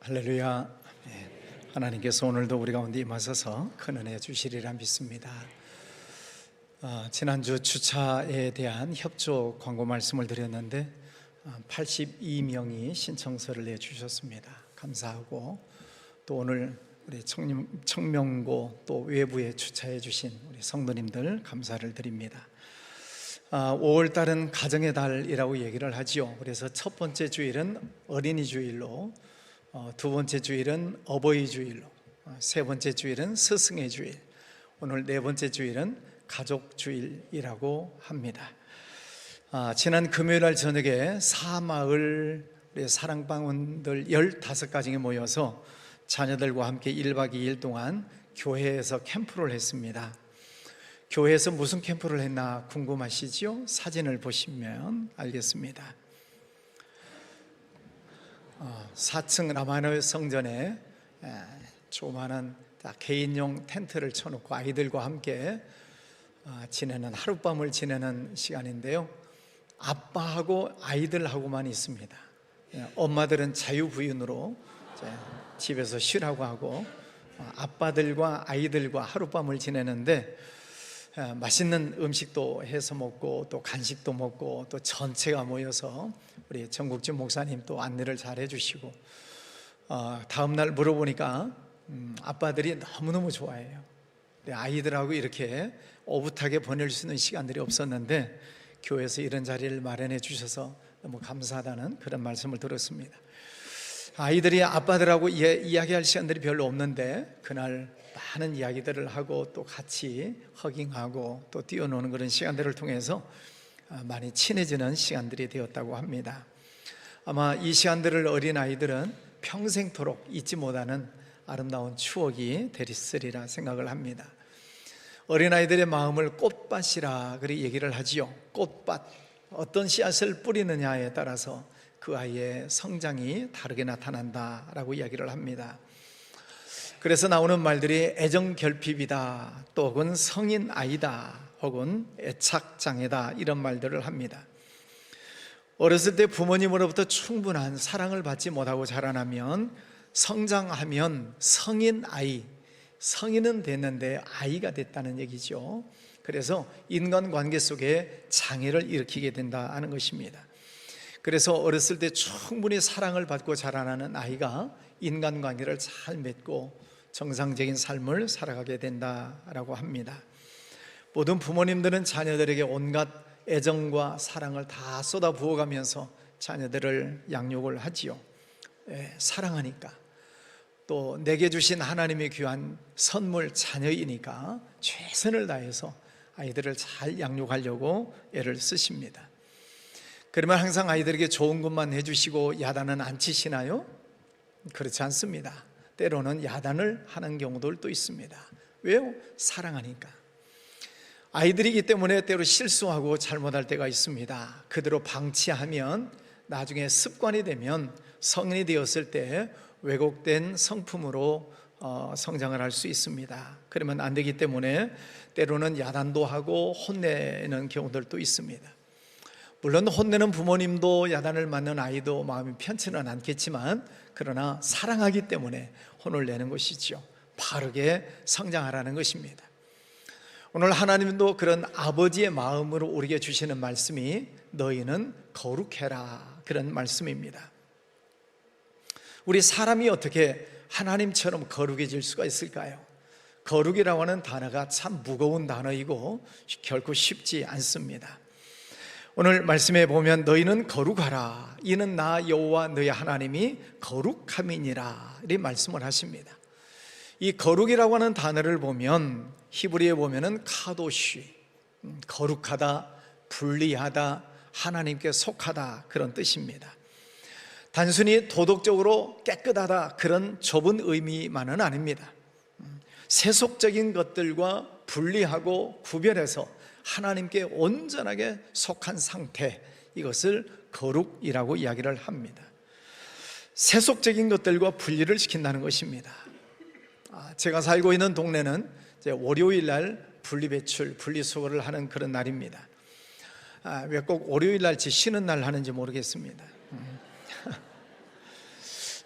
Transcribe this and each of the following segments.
할렐루야. 하나님께서 오늘도 우리 가운데 임하셔서 큰 은혜 주시리라 믿습니다. 지난주 주차에 대한 협조 광고 말씀을 드렸는데 82명이 신청서를 내주셨습니다. 감사하고, 또 오늘 우리 청명고 또 외부에 주차해 주신 우리 성도님들 감사를 드립니다. 5월달은 가정의 달이라고 얘기를 하지요. 그래서 첫 번째 주일은 어린이 주일로, 두 번째 주일은 어버이 주일로, 세 번째 주일은 스승의 주일, 오늘 네 번째 주일은 가족 주일이라고 합니다. 지난 금요일날 저녁에 사마을 사랑방원들 15가정이 모여서 자녀들과 함께 1박 2일 동안 교회에서 캠프를 했습니다. 교회에서 무슨 캠프를 했나 궁금하시죠? 사진을 보시면 알겠습니다. 4층 라마노 성전에 조그마한 개인용 텐트를 쳐놓고 아이들과 함께 지내는, 하룻밤을 지내는 시간인데요, 아빠하고 아이들하고만 있습니다. 엄마들은 자유부인으로 집에서 쉬라고 하고 아빠들과 아이들과 하룻밤을 지내는데, 맛있는 음식도 해서 먹고 또 간식도 먹고 또 전체가 모여서 우리 정국진 목사님 또 안내를 잘 해주시고, 다음날 물어보니까 아빠들이 너무너무 좋아해요. 아이들하고 이렇게 오붓하게 보낼 수 있는 시간들이 없었는데 교회에서 이런 자리를 마련해 주셔서 너무 감사하다는 그런 말씀을 들었습니다. 아이들이 아빠들하고 이야기할 시간들이 별로 없는데 그날 많은 이야기들을 하고 또 같이 허깅하고 또 뛰어노는 그런 시간들을 통해서 많이 친해지는 시간들이 되었다고 합니다. 아마 이 시간들을 어린아이들은 평생토록 잊지 못하는 아름다운 추억이 되리으리라 생각을 합니다. 어린아이들의 마음을 꽃밭이라 그리 얘기를 하지요. 꽃밭, 어떤 씨앗을 뿌리느냐에 따라서 그 아이의 성장이 다르게 나타난다라고 이야기를 합니다. 그래서 나오는 말들이 애정결핍이다, 또 혹은 성인 아이다, 혹은 애착장애다, 이런 말들을 합니다. 어렸을 때 부모님으로부터 충분한 사랑을 받지 못하고 자라나면 성장하면 성인 아이, 성인은 됐는데 아이가 됐다는 얘기죠. 그래서 인간관계 속에 장애를 일으키게 된다는 것입니다. 그래서 어렸을 때 충분히 사랑을 받고 자라나는 아이가 인간관계를 잘 맺고 정상적인 삶을 살아가게 된다라고 합니다. 모든 부모님들은 자녀들에게 온갖 애정과 사랑을 다 쏟아 부어가면서 자녀들을 양육을 하지요. 사랑하니까, 또 내게 주신 하나님의 귀한 선물 자녀이니까 최선을 다해서 아이들을 잘 양육하려고 애를 쓰십니다. 그러면 항상 아이들에게 좋은 것만 해주시고 야단은 안 치시나요? 그렇지 않습니다. 때로는 야단을 하는 경우들도 있습니다. 왜요? 사랑하니까. 아이들이기 때문에 때로 실수하고 잘못할 때가 있습니다. 그대로 방치하면 나중에 습관이 되면 성인이 되었을 때 왜곡된 성품으로 성장을 할 수 있습니다. 그러면 안 되기 때문에 때로는 야단도 하고 혼내는 경우들도 있습니다. 물론 혼내는 부모님도 야단을 맞는 아이도 마음이 편치는 않겠지만, 그러나 사랑하기 때문에 혼을 내는 것이죠. 바르게 성장하라는 것입니다. 오늘 하나님도 그런 아버지의 마음으로 우리에게 주시는 말씀이 너희는 거룩해라, 그런 말씀입니다. 우리 사람이 어떻게 하나님처럼 거룩해질 수가 있을까요? 거룩이라고 하는 단어가 참 무거운 단어이고 결코 쉽지 않습니다. 오늘 말씀에 보면 너희는 거룩하라, 이는 나 여호와 너희 하나님이 거룩함이니라, 이 말씀을 하십니다. 이 거룩이라고 하는 단어를 보면 히브리에 보면은 카도시, 거룩하다, 분리하다, 하나님께 속하다, 그런 뜻입니다. 단순히 도덕적으로 깨끗하다, 그런 좁은 의미만은 아닙니다. 세속적인 것들과 분리하고 구별해서 하나님께 온전하게 속한 상태, 이것을 거룩이라고 이야기를 합니다. 세속적인 것들과 분리를 시킨다는 것입니다. 제가 살고 있는 동네는 월요일 날 분리배출, 분리수거를 하는 그런 날입니다. 왜 꼭 월요일 날지 쉬는 날 하는지 모르겠습니다.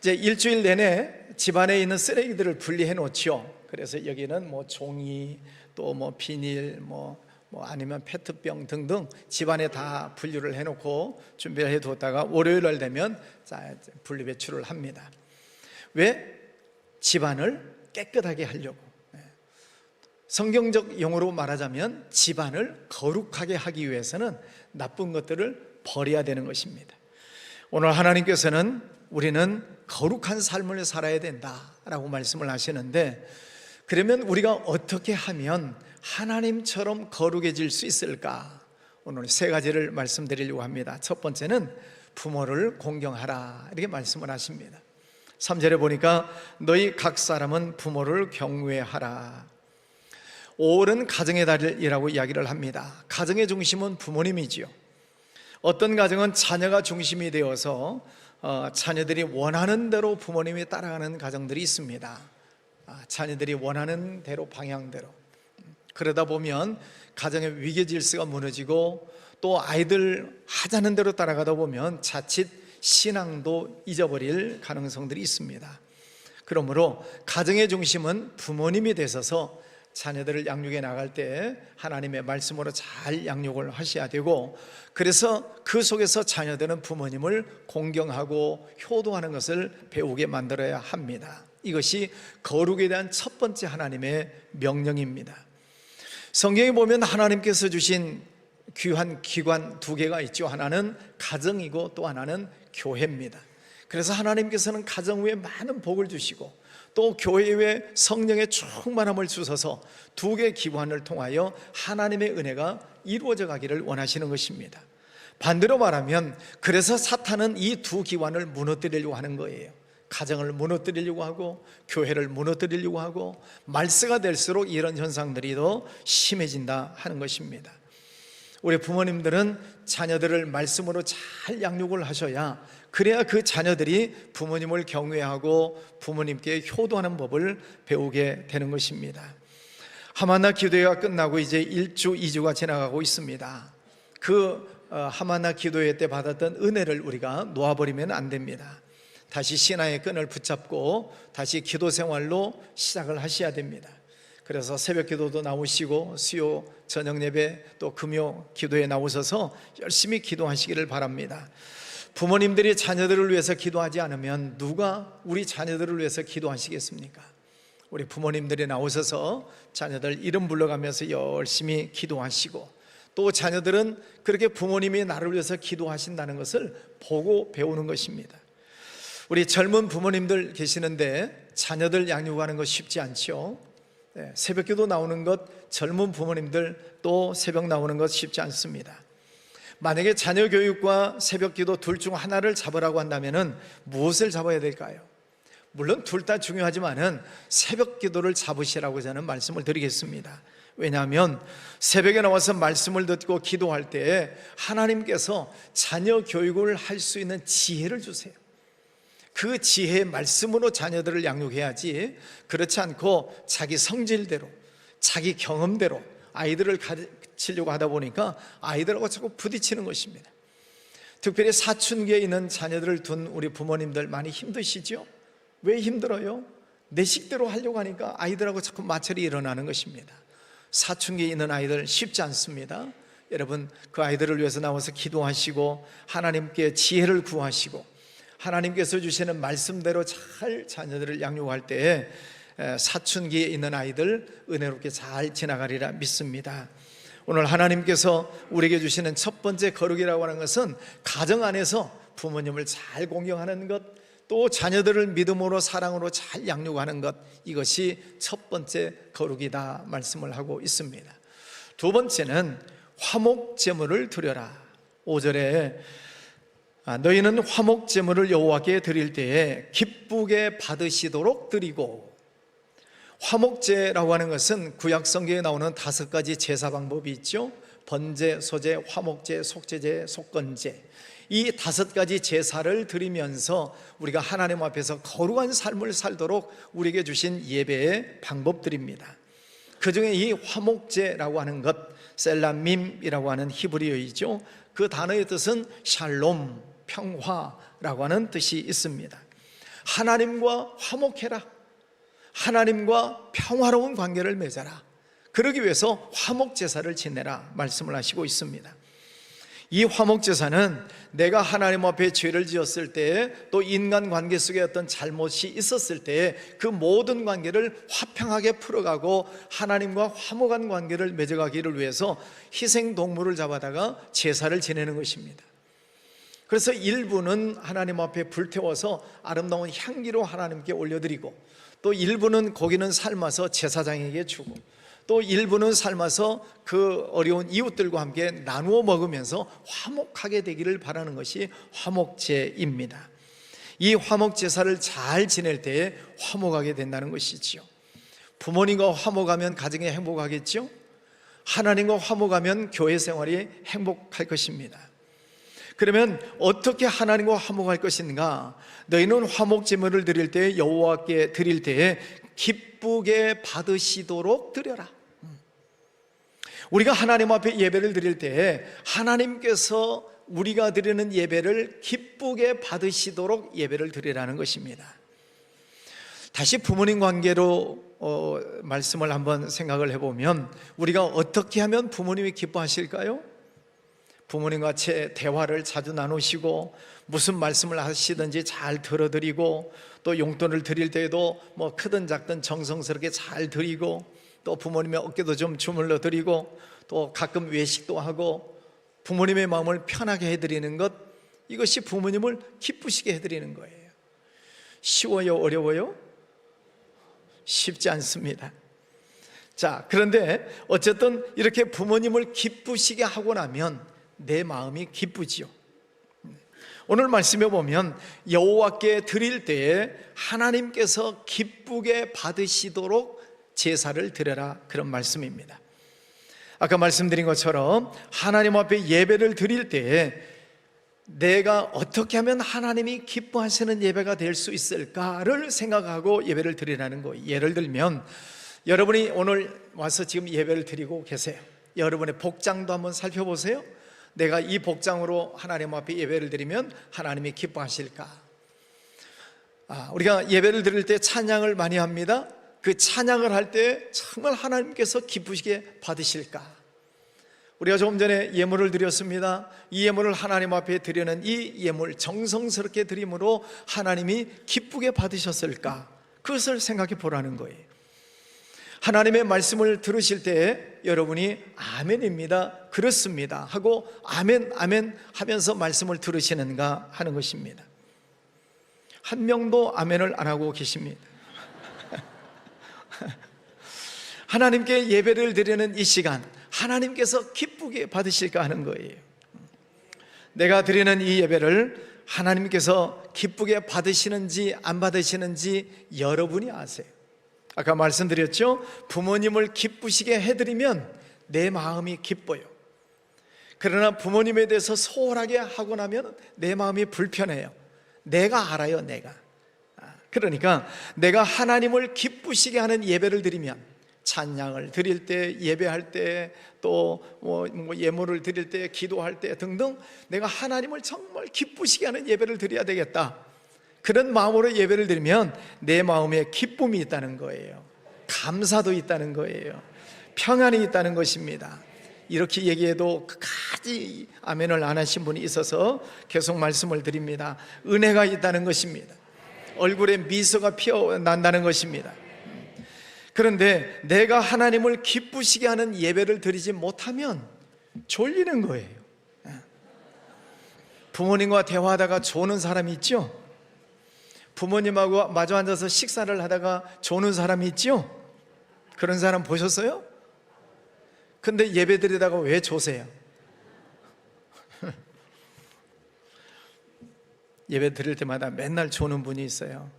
이제 일주일 내내 집안에 있는 쓰레기들을 분리해 놓죠. 그래서 여기는 뭐 종이, 또 뭐 비닐, 뭐 아니면 페트병 등등 집안에 다 분류를 해 놓고 준비를 해 뒀다가 월요일 날 되면 분리 배출을 합니다. 왜? 집안을 깨끗하게 하려고. 성경적 용어로 말하자면 집안을 거룩하게 하기 위해서는 나쁜 것들을 버려야 되는 것입니다. 오늘 하나님께서는 우리는 거룩한 삶을 살아야 된다라고 말씀을 하시는데, 그러면 우리가 어떻게 하면 하나님처럼 거룩해질 수 있을까? 오늘 세 가지를 말씀드리려고 합니다. 첫 번째는 부모를 공경하라, 이렇게 말씀을 하십니다. 3절에 보니까 너희 각 사람은 부모를 경외하라. 5월은 가정의 달이라고 이야기를 합니다. 가정의 중심은 부모님이지요. 어떤 가정은 자녀가 중심이 되어서 자녀들이 원하는 대로 부모님이 따라가는 가정들이 있습니다. 자녀들이 원하는 대로, 방향대로. 그러다 보면 가정의 위계 질서가 무너지고, 또 아이들 하자는 대로 따라가다 보면 자칫 신앙도 잊어버릴 가능성들이 있습니다. 그러므로 가정의 중심은 부모님이 되셔서 자녀들을 양육해 나갈 때 하나님의 말씀으로 잘 양육을 하셔야 되고, 그래서 그 속에서 자녀들은 부모님을 공경하고 효도하는 것을 배우게 만들어야 합니다. 이것이 거룩에 대한 첫 번째 하나님의 명령입니다. 성경에 보면 하나님께서 주신 귀한 기관 두 개가 있죠. 하나는 가정이고 또 하나는 교회입니다. 그래서 하나님께서는 가정 위에 많은 복을 주시고, 또 교회 위에 성령의 충만함을 주셔서 두 개의 기관을 통하여 하나님의 은혜가 이루어져 가기를 원하시는 것입니다. 반대로 말하면, 그래서 사탄은 이 두 기관을 무너뜨리려고 하는 거예요. 가정을 무너뜨리려고 하고, 교회를 무너뜨리려고 하고, 말세가 될수록 이런 현상들이 더 심해진다 하는 것입니다. 우리 부모님들은 자녀들을 말씀으로 잘 양육을 하셔야, 그래야 그 자녀들이 부모님을 경외하고 부모님께 효도하는 법을 배우게 되는 것입니다. 하마나 기도회가 끝나고 이제 1주, 2주가 지나가고 있습니다. 그 하마나 기도회 때 받았던 은혜를 우리가 놓아버리면 안 됩니다. 다시 신앙의 끈을 붙잡고 다시 기도 생활로 시작을 하셔야 됩니다. 그래서 새벽 기도도 나오시고, 수요 저녁 예배, 또 금요 기도에 나오셔서 열심히 기도하시기를 바랍니다. 부모님들이 자녀들을 위해서 기도하지 않으면 누가 우리 자녀들을 위해서 기도하시겠습니까? 우리 부모님들이 나오셔서 자녀들 이름 불러가면서 열심히 기도하시고, 또 자녀들은 그렇게 부모님이 나를 위해서 기도하신다는 것을 보고 배우는 것입니다. 우리 젊은 부모님들 계시는데 자녀들 양육하는 것 쉽지 않죠. 새벽 기도 나오는 것, 젊은 부모님들 또 새벽 나오는 것 쉽지 않습니다. 만약에 자녀 교육과 새벽 기도 둘 중 하나를 잡으라고 한다면 무엇을 잡아야 될까요? 물론 둘 다 중요하지만은 새벽 기도를 잡으시라고 저는 말씀을 드리겠습니다. 왜냐하면 새벽에 나와서 말씀을 듣고 기도할 때 하나님께서 자녀 교육을 할 수 있는 지혜를 주세요. 그 지혜의 말씀으로 자녀들을 양육해야지, 그렇지 않고 자기 성질대로, 자기 경험대로 아이들을 가르치려고 하다 보니까 아이들하고 자꾸 부딪히는 것입니다. 특별히 사춘기에 있는 자녀들을 둔 우리 부모님들 많이 힘드시죠? 왜 힘들어요? 내 식대로 하려고 하니까 아이들하고 자꾸 마찰이 일어나는 것입니다. 사춘기에 있는 아이들 쉽지 않습니다. 여러분, 그 아이들을 위해서 나와서 기도하시고 하나님께 지혜를 구하시고 하나님께서 주시는 말씀대로 잘 자녀들을 양육할 때에 사춘기에 있는 아이들 은혜롭게 잘 지나가리라 믿습니다. 오늘 하나님께서 우리에게 주시는 첫 번째 거룩이라고 하는 것은 가정 안에서 부모님을 잘 공경하는 것, 또 자녀들을 믿음으로 사랑으로 잘 양육하는 것, 이것이 첫 번째 거룩이다 말씀을 하고 있습니다. 두 번째는 화목제물을 드려라. 5절에 너희는 화목제물을 여호와께 드릴 때에 기쁘게 받으시도록 드리고, 화목제라고 하는 것은 구약 성경에 나오는 5가지 제사 방법이 있죠. 번제, 소제, 화목제, 속제제, 속건제. 이 5가지 제사를 드리면서 우리가 하나님 앞에서 거룩한 삶을 살도록 우리에게 주신 예배의 방법들입니다. 그 중에 이 화목제라고 하는 것, 셀라밈이라고 하는 히브리어이죠. 그 단어의 뜻은 샬롬, 평화라고 하는 뜻이 있습니다. 하나님과 화목해라. 하나님과 평화로운 관계를 맺어라. 그러기 위해서 화목제사를 지내라 말씀을 하시고 있습니다. 이 화목제사는 내가 하나님 앞에 죄를 지었을 때, 또 인간관계 속에 어떤 잘못이 있었을 때 그 모든 관계를 화평하게 풀어가고 하나님과 화목한 관계를 맺어가기를 위해서 희생동물을 잡아다가 제사를 지내는 것입니다. 그래서 일부는 하나님 앞에 불태워서 아름다운 향기로 하나님께 올려드리고, 또 일부는 고기는 삶아서 제사장에게 주고, 또 일부는 삶아서 그 어려운 이웃들과 함께 나누어 먹으면서 화목하게 되기를 바라는 것이 화목제입니다. 이 화목제사를 잘 지낼 때에 화목하게 된다는 것이지요. 부모님과 화목하면 가정이 행복하겠죠. 하나님과 화목하면 교회 생활이 행복할 것입니다. 그러면 어떻게 하나님과 화목할 것인가? 너희는 화목 제물을 드릴 때 여호와께 드릴 때에 기쁘게 받으시도록 드려라. 우리가 하나님 앞에 예배를 드릴 때에 하나님께서 우리가 드리는 예배를 기쁘게 받으시도록 예배를 드리라는 것입니다. 다시 부모님 관계로 말씀을 한번 생각을 해보면, 우리가 어떻게 하면 부모님이 기뻐하실까요? 부모님과 대화를 자주 나누시고, 무슨 말씀을 하시든지 잘 들어드리고, 또 용돈을 드릴 때에도 뭐 크든 작든 정성스럽게 잘 드리고, 또 부모님의 어깨도 좀 주물러 드리고, 또 가끔 외식도 하고, 부모님의 마음을 편하게 해드리는 것, 이것이 부모님을 기쁘시게 해드리는 거예요. 쉬워요? 어려워요? 쉽지 않습니다. 자, 그런데 어쨌든 이렇게 부모님을 기쁘시게 하고 나면 내 마음이 기쁘지요. 오늘 말씀에 보면 여호와께 드릴 때에 하나님께서 기쁘게 받으시도록 제사를 드려라, 그런 말씀입니다. 아까 말씀드린 것처럼 하나님 앞에 예배를 드릴 때에 내가 어떻게 하면 하나님이 기뻐하시는 예배가 될 수 있을까를 생각하고 예배를 드리라는 거예요. 예를 들면 여러분이 오늘 와서 지금 예배를 드리고 계세요. 여러분의 복장도 한번 살펴보세요. 내가 이 복장으로 하나님 앞에 예배를 드리면 하나님이 기뻐하실까? 우리가 예배를 드릴 때 찬양을 많이 합니다. 그 찬양을 할 때 정말 하나님께서 기쁘시게 받으실까? 우리가 조금 전에 예물을 드렸습니다. 이 예물을 하나님 앞에 드리는 이 예물 정성스럽게 드림으로 하나님이 기쁘게 받으셨을까? 그것을 생각해 보라는 거예요. 하나님의 말씀을 들으실 때 여러분이 아멘입니다, 그렇습니다 하고 아멘 아멘 하면서 말씀을 들으시는가 하는 것입니다. 한 명도 아멘을 안 하고 계십니다. 하나님께 예배를 드리는 이 시간 하나님께서 기쁘게 받으실까 하는 거예요. 내가 드리는 이 예배를 하나님께서 기쁘게 받으시는지 안 받으시는지 여러분이 아세요. 아까 말씀드렸죠? 부모님을 기쁘시게 해드리면 내 마음이 기뻐요. 그러나 부모님에 대해서 소홀하게 하고 나면 내 마음이 불편해요. 내가 알아요, 내가. 그러니까 내가 하나님을 기쁘시게 하는 예배를 드리면, 찬양을 드릴 때, 예배할 때, 또 예물을 드릴 때, 기도할 때 등등 내가 하나님을 정말 기쁘시게 하는 예배를 드려야 되겠다, 그런 마음으로 예배를 드리면 내 마음에 기쁨이 있다는 거예요. 감사도 있다는 거예요. 평안이 있다는 것입니다. 이렇게 얘기해도 끝까지 아멘을 안 하신 분이 있어서 계속 말씀을 드립니다. 은혜가 있다는 것입니다. 얼굴에 미소가 피어난다는 것입니다. 그런데 내가 하나님을 기쁘시게 하는 예배를 드리지 못하면 졸리는 거예요. 부모님과 대화하다가 조는 사람이 있죠? 부모님하고 마주 앉아서 식사를 하다가 조는 사람이 있죠? 그런 사람 보셨어요? 근데 예배 드리다가 왜 조세요? 예배 드릴 때마다 맨날 조는 분이 있어요.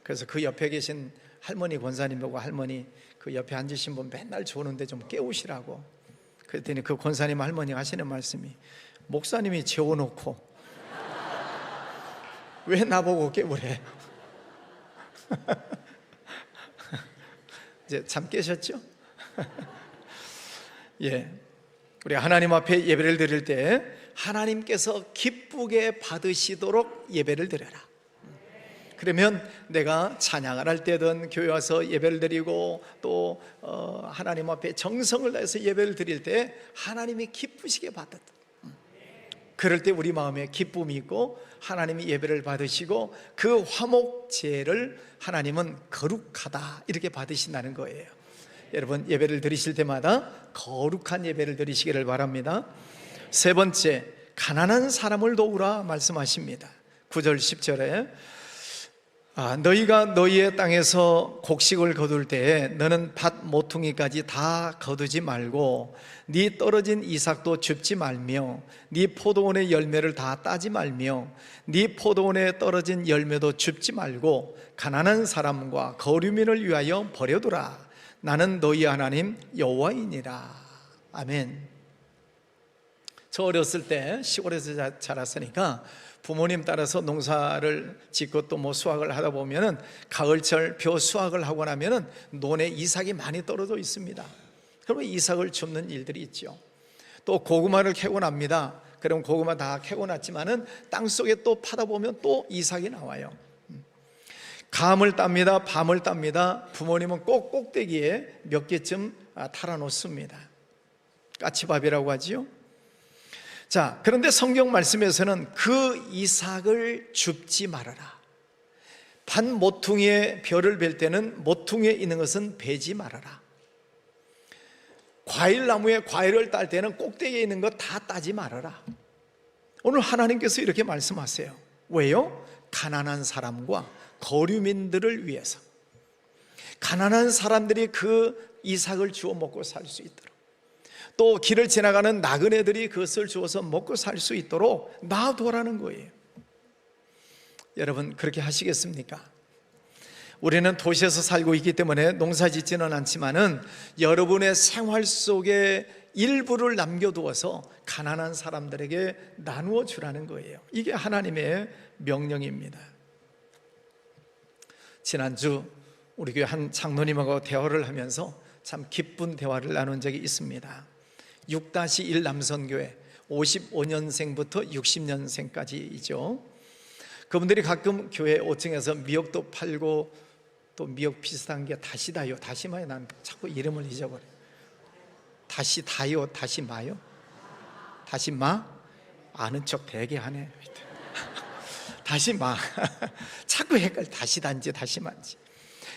그래서 그 옆에 계신 할머니 권사님 보고, 할머니 그 옆에 앉으신 분 맨날 조는데 좀 깨우시라고. 그랬더니 그 권사님 할머니가 하시는 말씀이, 목사님이 재워놓고 왜 나보고 깨우래? 이제 잠 깨셨죠? 예, 우리 하나님 앞에 예배를 드릴 때 하나님께서 기쁘게 받으시도록 예배를 드려라. 그러면 내가 찬양을 할 때든 교회 와서 예배를 드리고 또 하나님 앞에 정성을 다해서 예배를 드릴 때 하나님이 기쁘시게 받았다. 그럴 때 우리 마음에 기쁨이 있고 하나님이 예배를 받으시고 그 화목제를 하나님은 거룩하다 이렇게 받으신다는 거예요. 여러분 예배를 드리실 때마다 거룩한 예배를 드리시기를 바랍니다. 세 번째, 가난한 사람을 도우라 말씀하십니다. 9절 10절에 너희가 너희의 땅에서 곡식을 거둘 때에 너는 밭 모퉁이까지 다 거두지 말고 네 떨어진 이삭도 줍지 말며 네 포도원의 열매를 다 따지 말며 네 포도원에 떨어진 열매도 줍지 말고 가난한 사람과 거류민을 위하여 버려두라. 나는 너희 하나님 여호와이니라. 아멘. 저 어렸을 때 시골에서 자랐으니까 부모님 따라서 농사를 짓고 또 뭐 수확을 하다 보면은 가을철 벼 수확을 하고 나면은 논에 이삭이 많이 떨어져 있습니다. 그러면 이삭을 줍는 일들이 있죠. 또 고구마를 캐고 납니다. 그럼 고구마 다 캐고 났지만은 땅 속에 또 파다 보면 또 이삭이 나와요. 감을 땁니다. 밤을 땁니다. 부모님은 꼭 꼭대기에 몇 개쯤 달아 놓습니다. 까치밥이라고 하지요. 자, 그런데 성경 말씀에서는 그 이삭을 줍지 말아라. 밭 모퉁이에 벼를 벨 때는 모퉁이에 있는 것은 베지 말아라. 과일나무에 과일을 딸 때는 꼭대기에 있는 것 다 따지 말아라. 오늘 하나님께서 이렇게 말씀하세요. 왜요? 가난한 사람과 거류민들을 위해서, 가난한 사람들이 그 이삭을 주워 먹고 살 수 있도록, 또 길을 지나가는 나그네들이 그것을 주워서 먹고 살 수 있도록 놔두라는 거예요. 여러분 그렇게 하시겠습니까? 우리는 도시에서 살고 있기 때문에 농사 짓지는 않지만은 여러분의 생활 속에 일부를 남겨두어서 가난한 사람들에게 나누어 주라는 거예요. 이게 하나님의 명령입니다. 지난주 우리 교회 한 장로님하고 대화를 하면서 참 기쁜 대화를 나눈 적이 있습니다. 6-1 남선교회 55년생부터 60년생까지이죠. 그분들이 가끔 교회 5층에서 미역도 팔고 또 미역 비슷한 게 다시다요, 다시마요. 난 자꾸 이름을 잊어버려요. 다시다요, 다시마요? 다시마? 아는 척 되게 하네. 다시마. 자꾸 헷갈려. 다시단지 다시마인지.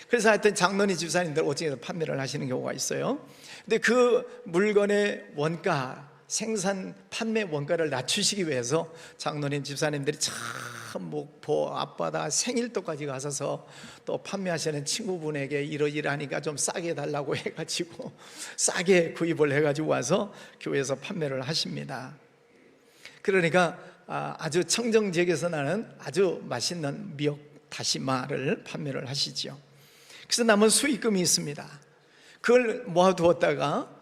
그래서 하여튼 장로님 집사님들 5층에서 판매를 하시는 경우가 있어요. 근데 그 물건의 원가, 생산 판매 원가를 낮추시기 위해서 장로님 집사님들이 참 목포 앞바다 생일도까지 가셔서 또 판매하시는 친구분에게 이러이러하니까 좀 싸게 달라고 해가지고 싸게 구입을 해가지고 와서 교회에서 판매를 하십니다. 그러니까 아주 청정지역에서 나는 아주 맛있는 미역 다시마를 판매를 하시죠. 그래서 남은 수익금이 있습니다. 그걸 모아두었다가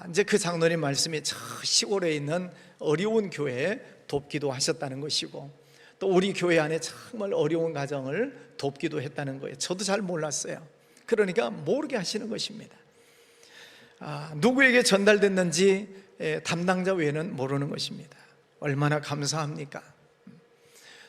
이제 그 장로님 말씀이 저 시골에 있는 어려운 교회에 돕기도 하셨다는 것이고, 또 우리 교회 안에 정말 어려운 가정을 돕기도 했다는 거예요. 저도 잘 몰랐어요. 그러니까 모르게 하시는 것입니다. 누구에게 전달됐는지 담당자 외에는 모르는 것입니다. 얼마나 감사합니까?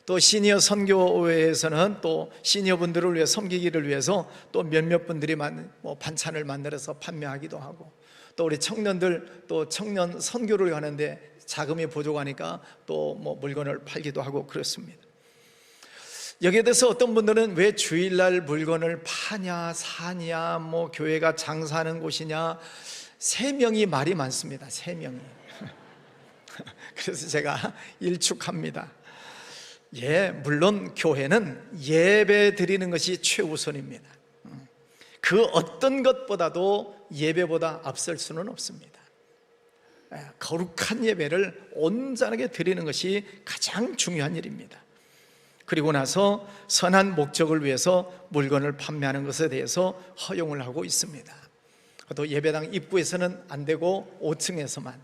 또 시니어 선교회에서는 또 시니어분들을 위해 섬기기를 위해서 또 몇몇 분들이 반찬을 만들어서 판매하기도 하고, 또 우리 청년들 또 청년 선교를 하는데 자금이 부족하니까 또 물건을 팔기도 하고 그렇습니다. 여기에 대해서 어떤 분들은 왜 주일날 물건을 파냐 사냐, 교회가 장사하는 곳이냐, 3명이 말이 많습니다. 3명이. 그래서 제가 일축합니다. 물론 교회는 예배 드리는 것이 최우선입니다. 그 어떤 것보다도 예배보다 앞설 수는 없습니다. 거룩한 예배를 온전하게 드리는 것이 가장 중요한 일입니다. 그리고 나서 선한 목적을 위해서 물건을 판매하는 것에 대해서 허용을 하고 있습니다. 또 예배당 입구에서는 안 되고 5층에서만,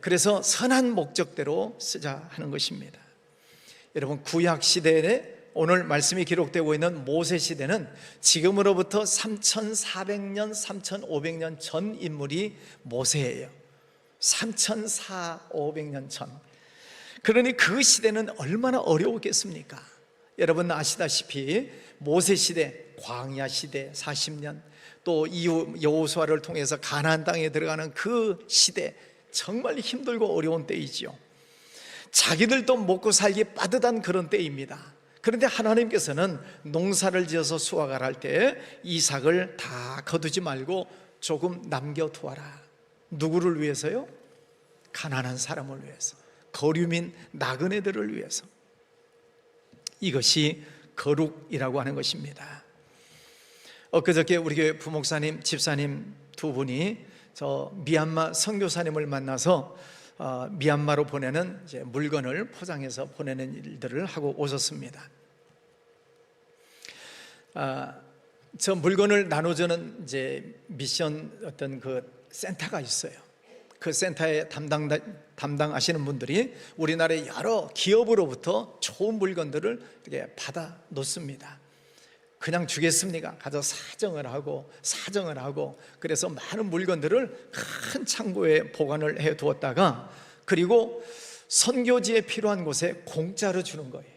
그래서 선한 목적대로 쓰자 하는 것입니다. 여러분 구약 시대에 오늘 말씀이 기록되고 있는 모세 시대는 지금으로부터 3,400년, 3,500년 전 인물이 모세예요. 3,400, 500년 전. 그러니 그 시대는 얼마나 어려웠겠습니까? 여러분 아시다시피 모세 시대, 광야 시대 40년, 또 이후 여호수아를 통해서 가나안 땅에 들어가는 그 시대, 정말 힘들고 어려운 때이지요. 자기들도 먹고 살기 빠듯한 그런 때입니다. 그런데 하나님께서는 농사를 지어서 수확을 할 때 이삭을 다 거두지 말고 조금 남겨두어라. 누구를 위해서요? 가난한 사람을 위해서, 거류민 나그네들을 위해서. 이것이 거룩이라고 하는 것입니다. 엊그저께 우리 교회 부목사님, 집사님 두 분이 저 미얀마 선교사님을 만나서 미얀마로 보내는 이제 물건을 포장해서 보내는 일들을 하고 오셨습니다. 저 물건을 나눠주는 이제 미션 어떤 그 센터가 있어요. 그 센터에 담당하시는 분들이 우리나라의 여러 기업으로부터 좋은 물건들을 이렇게 받아 놓습니다. 그냥 주겠습니까? 가서 사정을 하고 그래서 많은 물건들을 큰 창고에 보관을 해 두었다가, 그리고 선교지에 필요한 곳에 공짜로 주는 거예요.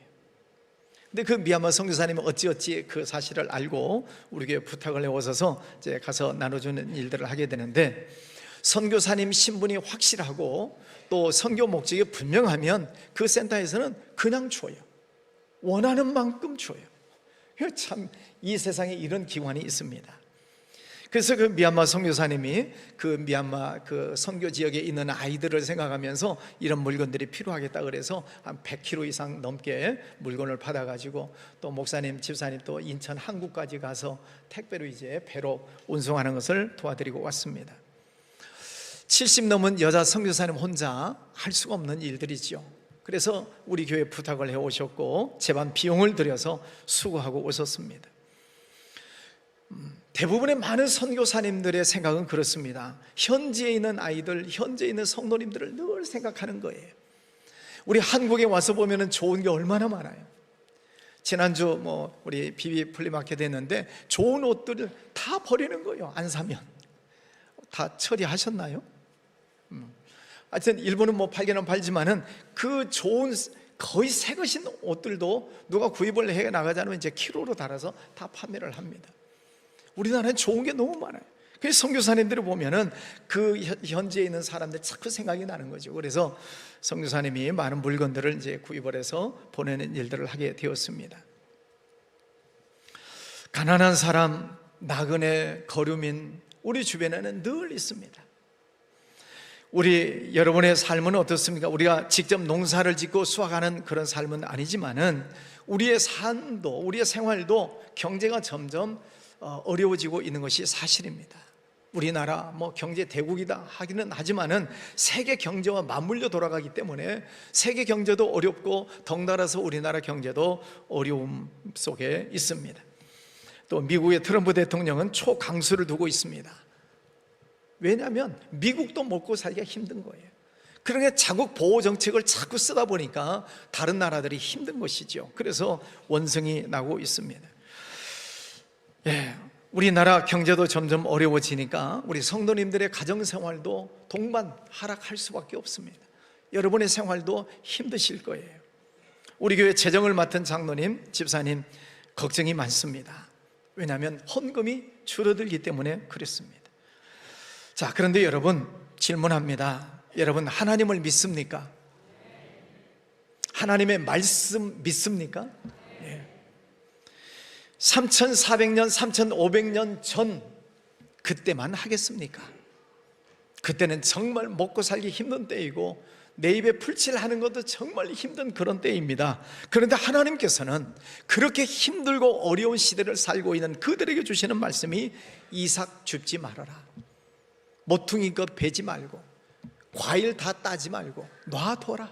근데 그 미얀마 선교사님은 어찌어찌 그 사실을 알고 우리 교회 부탁을 해 오셔서 이제 가서 나눠주는 일들을 하게 되는데, 선교사님 신분이 확실하고 또 선교 목적이 분명하면 그 센터에서는 그냥 줘요. 원하는 만큼 줘요. 참 이 세상에 이런 기관이 있습니다. 그래서 그 미얀마 선교사님이 그 미얀마 그 선교 지역에 있는 아이들을 생각하면서 이런 물건들이 필요하겠다 그래서 한 100kg 이상 넘게 물건을 받아가지고, 또 목사님, 집사님 또 인천 항구까지 가서 택배로 이제 배로 운송하는 것을 도와드리고 왔습니다. 70 넘은 여자 선교사님 혼자 할 수가 없는 일들이죠. 그래서 우리 교회 부탁을 해 오셨고 제반 비용을 들여서 수고하고 오셨습니다. 대부분의 많은 선교사님들의 생각은 그렇습니다. 현지에 있는 아이들, 현지에 있는 성도님들을 늘 생각하는 거예요. 우리 한국에 와서 보면 좋은 게 얼마나 많아요. 지난주 우리 비비 플리마켓 했는데 좋은 옷들을 다 버리는 거예요. 안 사면. 다 처리하셨나요? 하여튼 일본은 팔기는 팔지만은 그 좋은 거의 새 것인 옷들도 누가 구입을 해 나가자면 이제 키로로 달아서 다 판매를 합니다. 우리나라는 좋은 게 너무 많아요. 그래서 선교사님들을 보면은 그 현지에 있는 사람들 자꾸 생각이 나는 거죠. 그래서 선교사님이 많은 물건들을 이제 구입을 해서 보내는 일들을 하게 되었습니다. 가난한 사람, 나그네, 거류민, 우리 주변에는 늘 있습니다. 우리 여러분의 삶은 어떻습니까? 우리가 직접 농사를 짓고 수확하는 그런 삶은 아니지만은 우리의 삶도, 우리의 생활도 경제가 점점 어려워지고 있는 것이 사실입니다. 우리나라 경제 대국이다 하기는 하지만은 세계 경제와 맞물려 돌아가기 때문에 세계 경제도 어렵고 덩달아서 우리나라 경제도 어려움 속에 있습니다. 또 미국의 트럼프 대통령은 초강수를 두고 있습니다. 왜냐하면 미국도 먹고 살기가 힘든 거예요. 그러니까 자국 보호 정책을 자꾸 쓰다 보니까 다른 나라들이 힘든 것이죠. 그래서 원성이 나고 있습니다. 우리나라 경제도 점점 어려워지니까 우리 성도님들의 가정생활도 동반 하락할 수밖에 없습니다. 여러분의 생활도 힘드실 거예요. 우리 교회 재정을 맡은 장로님, 집사님 걱정이 많습니다. 왜냐하면 헌금이 줄어들기 때문에 그렇습니다. 자, 그런데 여러분 질문합니다. 여러분 하나님을 믿습니까? 하나님의 말씀 믿습니까? 3400년, 3500년 전 그때만 하겠습니까? 그때는 정말 먹고 살기 힘든 때이고 내 입에 풀칠하는 것도 정말 힘든 그런 때입니다. 그런데 하나님께서는 그렇게 힘들고 어려운 시대를 살고 있는 그들에게 주시는 말씀이 이삭 줍지 말아라, 모퉁이껏 베지 말고 과일 다 따지 말고 놔둬라.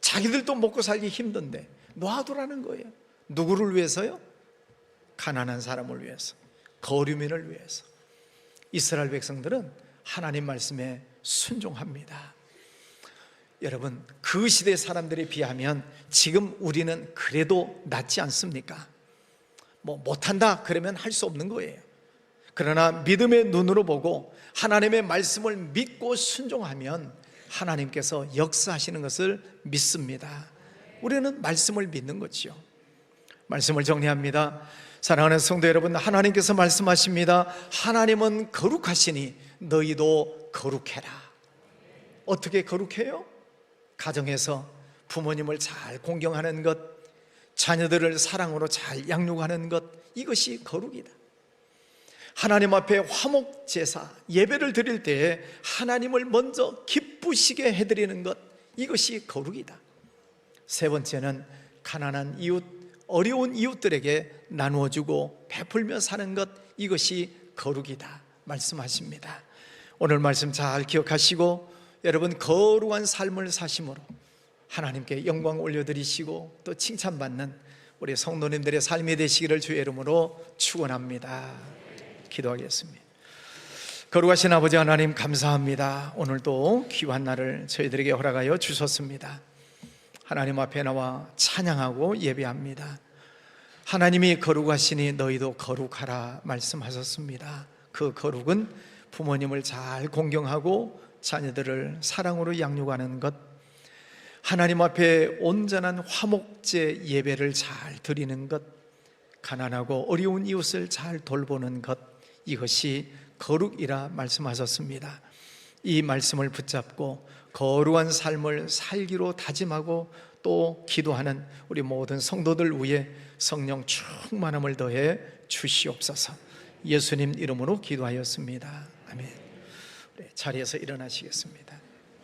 자기들도 먹고 살기 힘든데 놔두라는 거예요. 누구를 위해서요? 가난한 사람을 위해서, 거류민을 위해서. 이스라엘 백성들은 하나님 말씀에 순종합니다. 여러분, 그 시대 사람들에 비하면 지금 우리는 그래도 낫지 않습니까? 못한다 그러면 할 수 없는 거예요. 그러나 믿음의 눈으로 보고 하나님의 말씀을 믿고 순종하면 하나님께서 역사하시는 것을 믿습니다. 우리는 말씀을 믿는 거죠. 말씀을 정리합니다. 사랑하는 성도 여러분, 하나님께서 말씀하십니다. 하나님은 거룩하시니 너희도 거룩해라. 어떻게 거룩해요? 가정에서 부모님을 잘 공경하는 것, 자녀들을 사랑으로 잘 양육하는 것, 이것이 거룩이다. 하나님 앞에 화목제사, 예배를 드릴 때에 하나님을 먼저 기쁘시게 해드리는 것, 이것이 거룩이다. 세 번째는 가난한 이웃, 어려운 이웃들에게 나누어주고 베풀며 사는 것, 이것이 거룩이다 말씀하십니다. 오늘 말씀 잘 기억하시고 여러분 거룩한 삶을 사심으로 하나님께 영광 올려드리시고 또 칭찬받는 우리 성도님들의 삶이 되시기를 주의 이름으로 축원합니다. 기도하겠습니다. 거룩하신 아버지 하나님, 감사합니다. 오늘도 귀한 날을 저희들에게 허락하여 주셨습니다. 하나님 앞에 나와 찬양하고 예배합니다. 하나님이 거룩하시니 너희도 거룩하라 말씀하셨습니다. 그 거룩은 부모님을 잘 공경하고 자녀들을 사랑으로 양육하는 것, 하나님 앞에 온전한 화목제 예배를 잘 드리는 것, 가난하고 어려운 이웃을 잘 돌보는 것, 이것이 거룩이라 말씀하셨습니다. 이 말씀을 붙잡고 거룩한 삶을 살기로 다짐하고 또 기도하는 우리 모든 성도들 위해 성령 충만함을 더해 주시옵소서. 예수님 이름으로 기도하였습니다. 아멘. 자리에서 일어나시겠습니다.